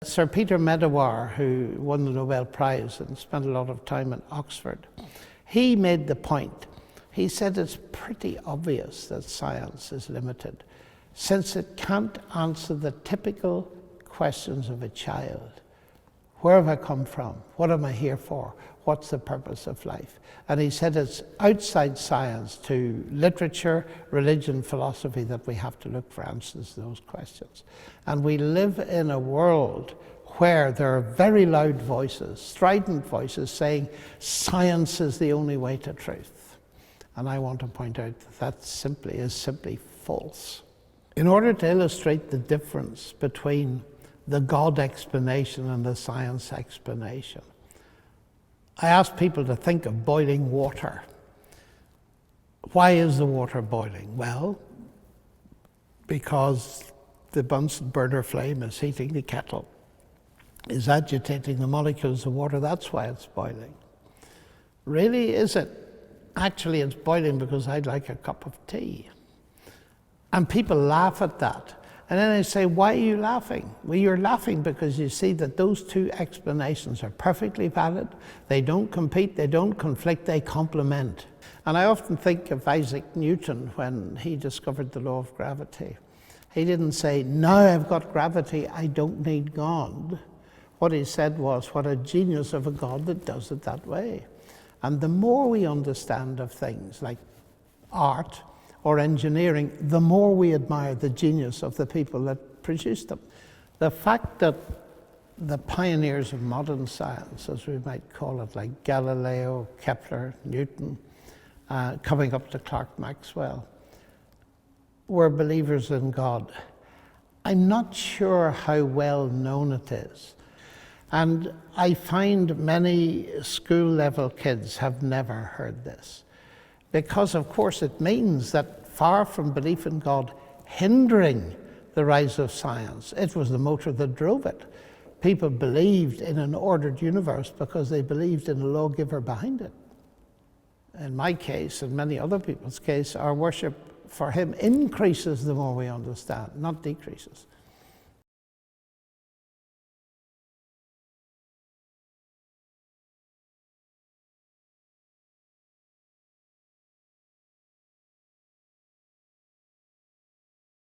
Sir Peter Medawar, who won the Nobel Prize and spent a lot of time in Oxford, he made the point. He said it's pretty obvious that science is limited, since it can't answer the typical questions of a child. Where have I come from? What am I here for? What's the purpose of life? And he said it's outside science to literature, religion, philosophy that we have to look for answers to those questions. And we live in a world where there are very loud voices, strident voices saying science is the only way to truth. And I want to point out that is simply false. In order to illustrate the difference between the God explanation and the science explanation, I ask people to think of boiling water. Why is the water boiling? Well, because the Bunsen burner flame is heating the kettle, is agitating the molecules of water. That's why it's boiling. Really, is it? Actually, it's boiling because I'd like a cup of tea. And people laugh at that. And then I say, why are you laughing? Well, you're laughing because you see that those two explanations are perfectly valid. They don't compete, they don't conflict, they complement. And I often think of Isaac Newton when he discovered the law of gravity. He didn't say, now I've got gravity, I don't need God. What he said was, what a genius of a God that does it that way. And the more we understand of things like art or engineering, the more we admire the genius of the people that produced them. The fact that the pioneers of modern science, as we might call it, like Galileo, Kepler, Newton, coming up to Clerk Maxwell, were believers in God, I'm not sure how well known it is. And I find many school-level kids have never heard this. Because, of course, it means that far from belief in God hindering the rise of science, it was the motor that drove it. People believed in an ordered universe because they believed in a lawgiver behind it. In my case, and many other people's case, our worship for him increases the more we understand, not decreases.